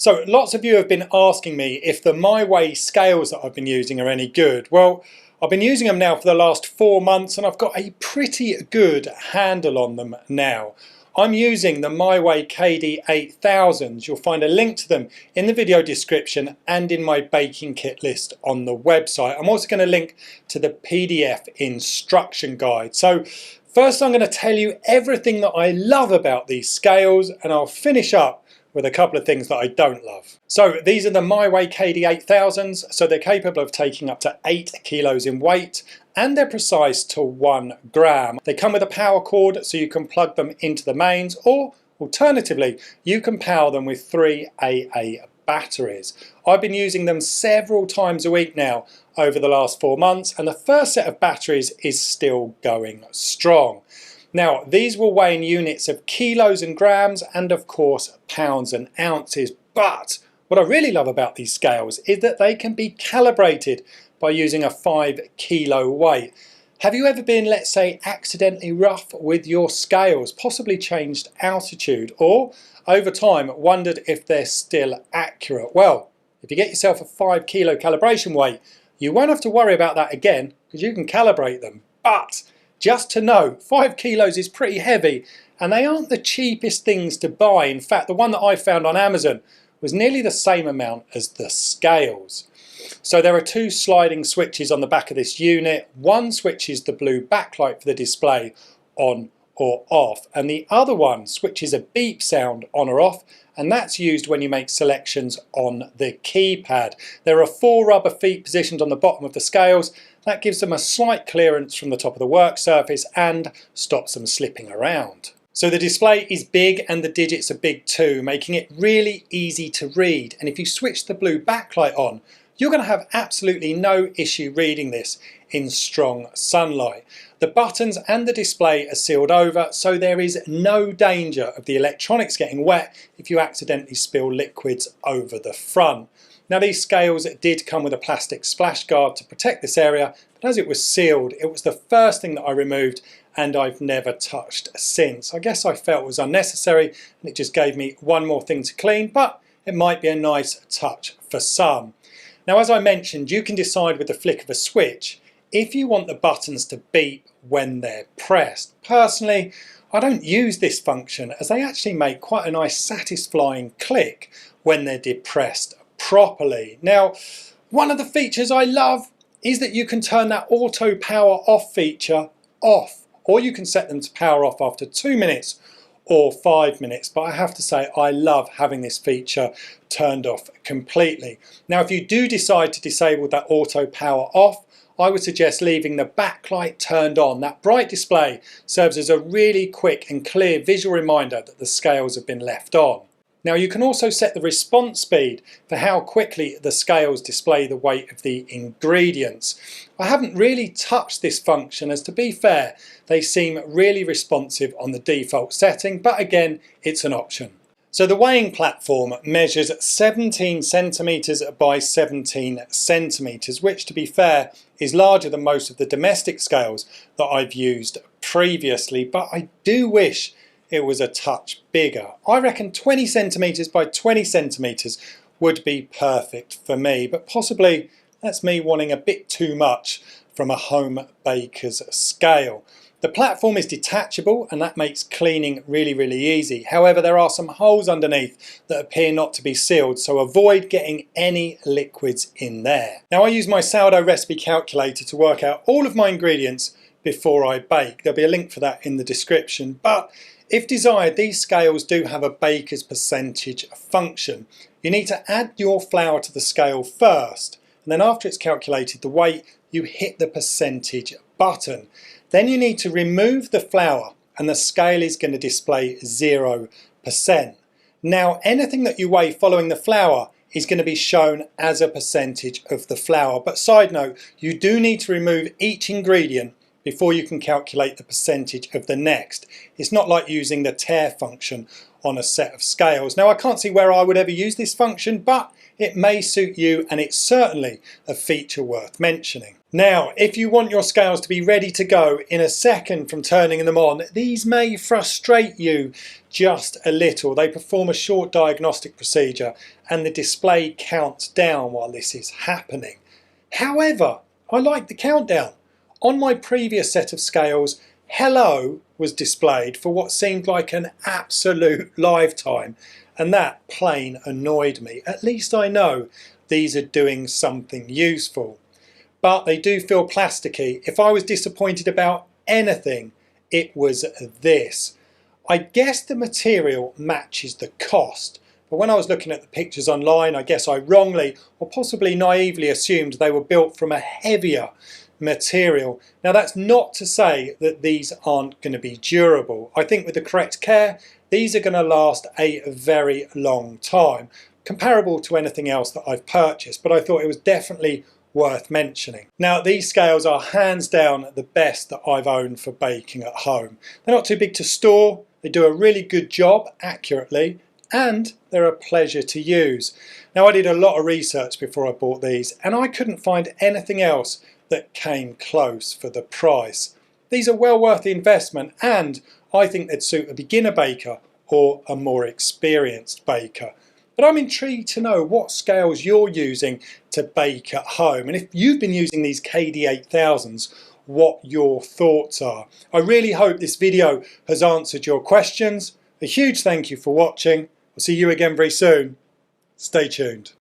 So lots of you have been asking me if the My Weigh scales that I've been using are any good. Well, I've been using them now for the last 4 months and I've got a pretty good handle on them now. I'm using the My Weigh KD8000s. You'll find a link to them in the video description and in my baking kit list on the website. I'm also going to link to the PDF instruction guide. So first I'm going to tell you everything that I love about these scales, and I'll finish up with a couple of things that I don't love. So these are the My Weigh KD8000s, so they're capable of taking up to 8 kilos in weight, and they're precise to 1 gram. They come with a power cord so you can plug them into the mains, or alternatively you can power them with 3 AA batteries. I've been using them several times a week now over the last 4 months, and the first set of batteries is still going strong. Now, these will weigh in units of kilos and grams, and of course pounds and ounces, but what I really love about these scales is that they can be calibrated by using a 5 kilo weight. Have you ever been, let's say, accidentally rough with your scales, possibly changed altitude, or over time wondered if they're still accurate? Well, if you get yourself a 5 kilo calibration weight, you won't have to worry about that again because you can calibrate them. But just to know, 5 kilos is pretty heavy and they aren't the cheapest things to buy. In fact, the one that I found on Amazon was nearly the same amount as the scales. So there are 2 sliding switches on the back of this unit. One switches the blue backlight for the display on or off, and the other one switches a beep sound on or off, and that's used when you make selections on the keypad. There are 4 rubber feet positioned on the bottom of the scales. That gives them a slight clearance from the top of the work surface and stops them slipping around. So the display is big and the digits are big too, making it really easy to read. And if you switch the blue backlight on, you're going to have absolutely no issue reading this in strong sunlight. The buttons and the display are sealed over, so there is no danger of the electronics getting wet if you accidentally spill liquids over the front. Now, these scales did come with a plastic splash guard to protect this area, but as it was sealed, it was the first thing that I removed and I've never touched since. I guess I felt it was unnecessary and it just gave me one more thing to clean, but it might be a nice touch for some. Now, as I mentioned, you can decide with the flick of a switch if you want the buttons to beep when they're pressed. Personally, I don't use this function as they actually make quite a nice satisfying click when they're depressed properly. Now, one of the features I love is that you can turn that auto power off feature off, or you can set them to power off after 2 minutes or 5 minutes, but I have to say I love having this feature turned off completely. Now, if you do decide to disable that auto power off, I would suggest leaving the backlight turned on. That bright display serves as a really quick and clear visual reminder that the scales have been left on. Now, you can also set the response speed for how quickly the scales display the weight of the ingredients. I haven't really touched this function, as to be fair, they seem really responsive on the default setting, but again, it's an option. So the weighing platform measures 17 centimetres by 17 centimetres, which, to be fair, is larger than most of the domestic scales that I've used previously, but I do wish it was a touch bigger. I reckon 20 centimetres by 20 centimetres would be perfect for me, but possibly that's me wanting a bit too much from a home baker's scale. The platform is detachable and that makes cleaning really easy. However, there are some holes underneath that appear not to be sealed, so avoid getting any liquids in there. Now, I use my sourdough recipe calculator to work out all of my ingredients before I bake. There'll be a link for that in the description, but if desired, these scales do have a baker's percentage function. You need to add your flour to the scale first, and then after it's calculated the weight, you hit the percentage button. Then you need to remove the flour and the scale is going to display 0%. Now, anything that you weigh following the flour is going to be shown as a percentage of the flour. But side note, you do need to remove each ingredient before you can calculate the percentage of the next. It's not like using the tare function on a set of scales. Now I can't see where I would ever use this function, but it may suit you and it's certainly a feature worth mentioning. Now, if you want your scales to be ready to go in a second from turning them on, these may frustrate you just a little. They perform a short diagnostic procedure and the display counts down while this is happening. However, I like the countdown. On my previous set of scales, hello was displayed for what seemed like an absolute lifetime, and that plain annoyed me. At least I know these are doing something useful. But they do feel plasticky. If I was disappointed about anything, it was this. I guess the material matches the cost, but when I was looking at the pictures online, I guess I wrongly or possibly naively assumed they were built from a heavier material. Now that's not to say that these aren't going to be durable. I think with the correct care, these are going to last a very long time, comparable to anything else that I've purchased, but I thought it was definitely worth mentioning. Now these scales are hands down the best that I've owned for baking at home. They're not too big to store, they do a really good job accurately, and they're a pleasure to use. Now I did a lot of research before I bought these and I couldn't find anything else that came close for the price. These are well worth the investment and I think they'd suit a beginner baker or a more experienced baker. But I'm intrigued to know what scales you're using to bake at home, and if you've been using these KD8000s, what your thoughts are. I really hope this video has answered your questions. A huge thank you for watching. I'll see you again very soon. Stay tuned.